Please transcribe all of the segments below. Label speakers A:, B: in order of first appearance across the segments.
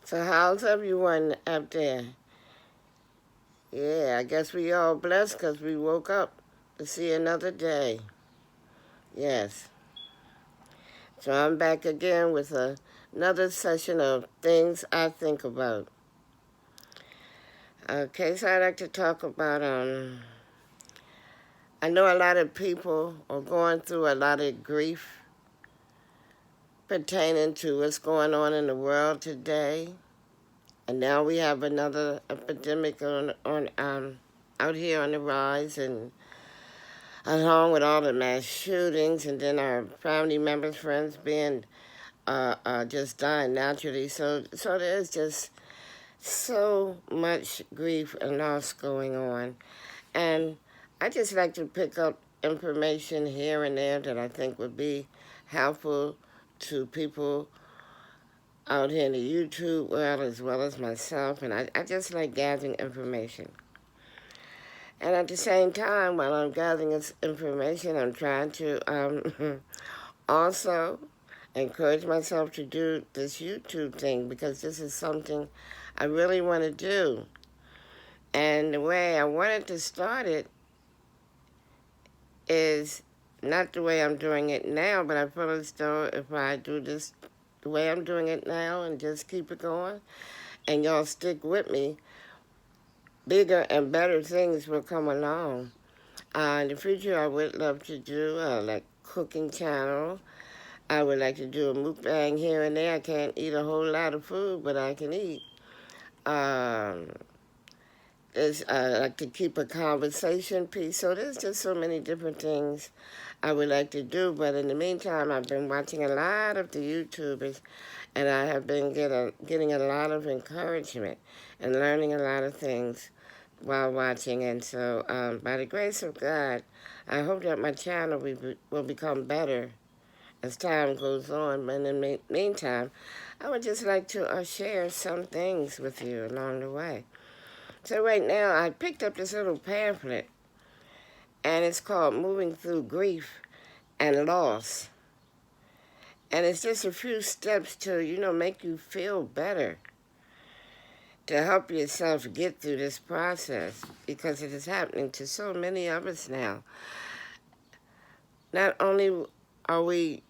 A: So how's everyone up there? Yeah, I guess we all blessed because we woke up to see another day. Yes. So I'm back again with another session of things I think about. Okay, so I'd like to talk about, I know a lot of people are going through a lot of grief pertaining to what's going on in the world today. And now we have another epidemic out here on the rise, and along with all the mass shootings, and then our family members, friends being just dying naturally. So there's just so much grief and loss going on, and I just like to pick up information here and there that I think would be helpful to people out here in the YouTube world as well as myself, and I just like gathering information. And at the same time, while I'm gathering this information, I'm trying to also encourage myself to do this YouTube thing because this is something I really want to do. And the way I wanted to start it is not the way I'm doing it now, but I feel as though if I do this the way I'm doing it now and just keep it going, and y'all stick with me, bigger and better things will come along. In the future, I would love to do like cooking channel. I would like to do a mukbang here and there. I can't eat a whole lot of food, but I can eat. Um, I like to keep a conversation piece. So there's just so many different things I would like to do. But in the meantime, I've been watching a lot of the YouTubers, and I have been getting a lot of encouragement and learning a lot of things while watching. And so by the grace of God, I hope that my channel will become better as time goes on. But in the meantime, I would just like to share some things with you along the way. So right now, I picked up this little pamphlet, and it's called Moving Through Grief and Loss. And it's just a few steps to, make you feel better, to help yourself get through this process, because it is happening to so many of us now. Not only are we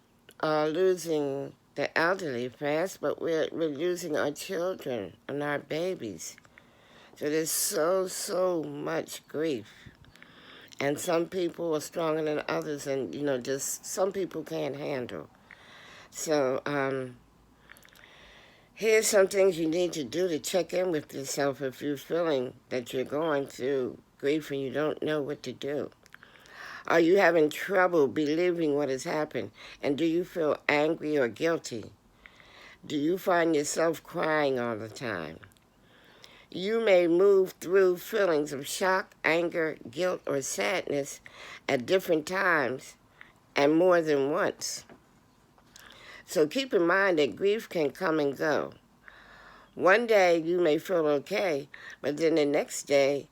A: losing the elderly fast, but we're losing our children and our babies. So there's so much grief. And some people are stronger than others, and, just some people can't handle. So here's some things you need to do to check in with yourself if you're feeling that you're going through grief and you don't know what to do. Are you having trouble believing what has happened? And do you feel angry or guilty? Do you find yourself crying all the time? You may move through feelings of shock, anger, guilt, or sadness at different times and more than once. So keep in mind that grief can come and go. One day you may feel okay, but then the next day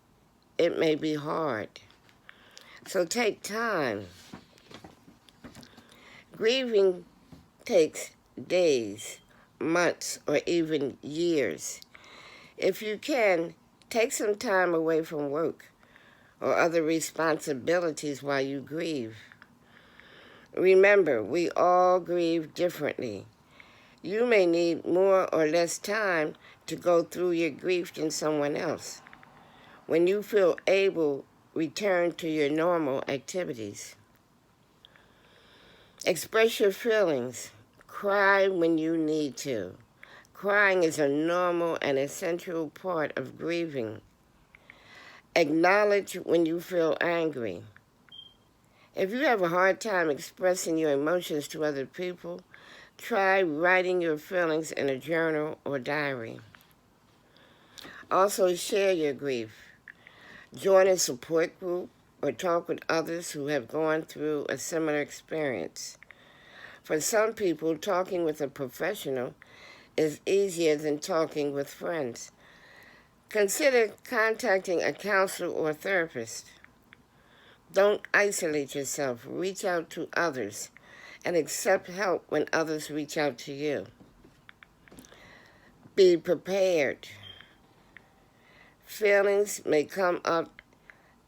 A: it may be hard. So take time. Grieving takes days, months, or even years. If you can, take some time away from work or other responsibilities while you grieve. Remember, we all grieve differently. You may need more or less time to go through your grief than someone else. When you feel able, return to your normal activities. Express your feelings. Cry when you need to. Crying is a normal and essential part of grieving. Acknowledge when you feel angry. If you have a hard time expressing your emotions to other people, try writing your feelings in a journal or diary. Also, share your grief. Join a support group or talk with others who have gone through a similar experience. For some people, talking with a professional is easier than talking with friends. Consider contacting a counselor or therapist. Don't isolate yourself. Reach out to others and accept help when others reach out to you. Be prepared. Feelings may come up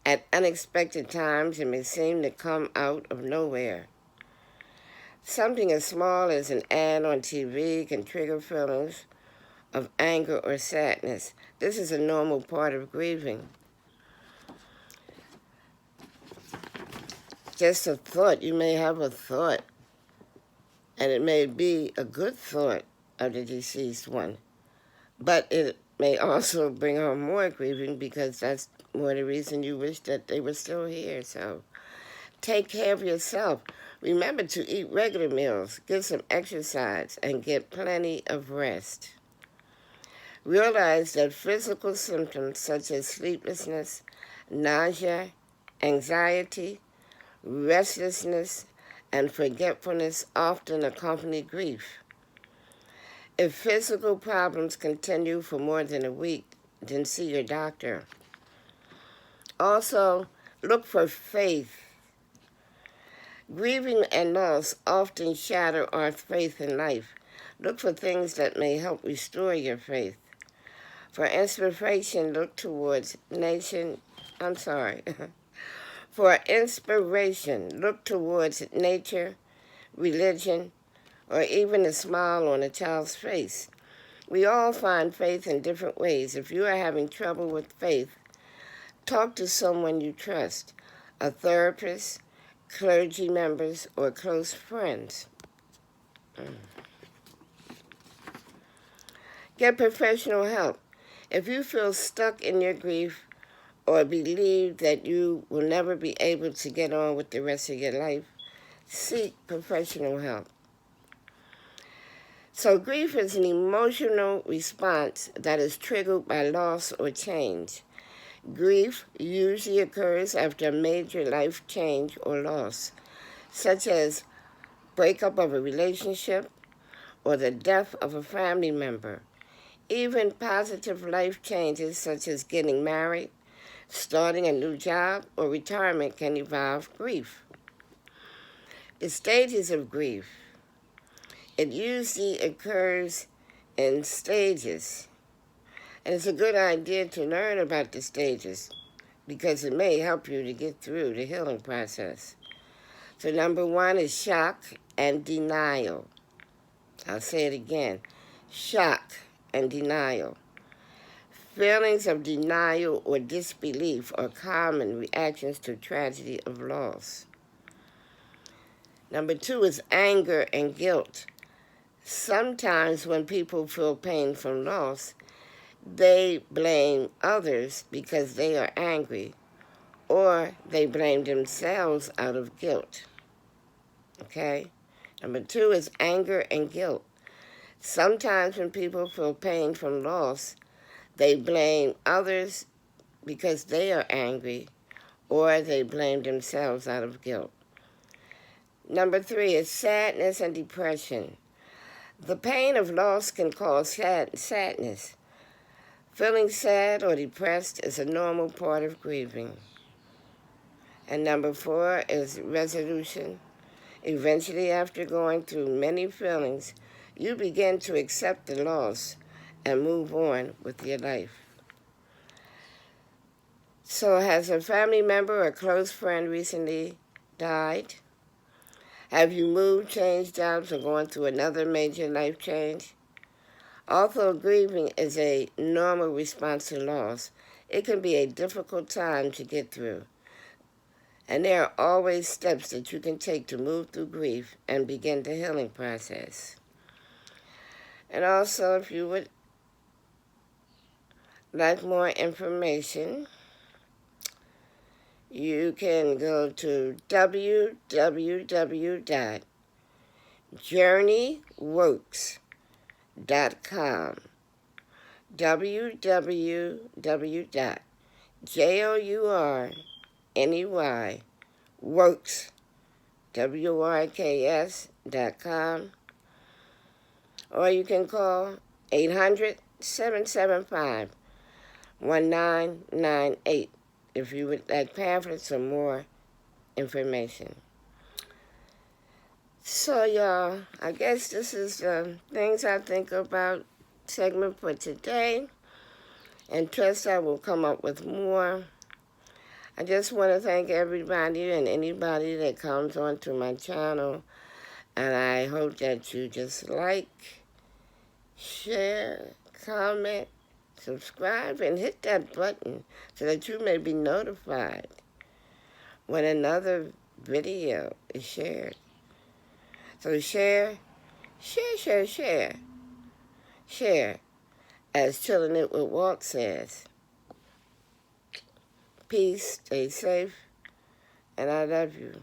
A: at unexpected times and may seem to come out of nowhere. Something as small as an ad on TV can trigger feelings of anger or sadness. This is a normal part of grieving. Just a thought, you may have a thought, and it may be a good thought of the deceased one, but it may also bring on more grieving because that's more the reason you wish that they were still here. So take care of yourself. Remember to eat regular meals, get some exercise, and get plenty of rest. Realize that physical symptoms such as sleeplessness, nausea, anxiety, restlessness, and forgetfulness often accompany grief. If physical problems continue for more than a week, then see your doctor. Also, look for faith. Grieving and loss often shatter our faith in life. Look for things that may help restore your faith. For inspiration, look towards For inspiration, look towards nature, religion, or even a smile on a child's face. We all find faith in different ways. If you are having trouble with faith, talk to someone you trust, a therapist, clergy members, or close friends. Get professional help. If you feel stuck in your grief or believe that you will never be able to get on with the rest of your life, seek professional help. So grief is an emotional response that is triggered by loss or change. Grief usually occurs after a major life change or loss, such as breakup of a relationship or the death of a family member. Even positive life changes such as getting married, starting a new job, or retirement can involve grief. The stages of grief. It usually occurs in stages. And it's a good idea to learn about the stages because it may help you to get through the healing process. So number 1 is shock and denial. I'll say it again. Shock and denial. Feelings of denial or disbelief are common reactions to tragedy of loss. Number 2 is anger and guilt. Sometimes when people feel pain from loss, they blame others because they are angry, or they blame themselves out of guilt. Okay? Number 2 is anger and guilt. Sometimes when people feel pain from loss, they blame others because they are angry, or they blame themselves out of guilt. Number 3 is sadness and depression. The pain of loss can cause sadness. Feeling sad or depressed is a normal part of grieving. And number 4 is resolution. Eventually, after going through many feelings, you begin to accept the loss and move on with your life. So has a family member or close friend recently died? Have you moved, changed jobs, or gone through another major life change? Although grieving is a normal response to loss, it can be a difficult time to get through. And there are always steps that you can take to move through grief and begin the healing process. And also, if you would like more information, you can go to www.journeyworks.com. www.journeyworks.com. Or you can call 800-775-1998 if you would like pamphlets or more information. So, y'all, I guess this is the things I think about segment for today, and trust I will come up with more. I just want to thank everybody and anybody that comes onto my channel, and I hope that you just like, share, comment, subscribe, and hit that button so that you may be notified when another video is shared. So share, share, as Chilling It with Walt says. Peace, stay safe, and I love you.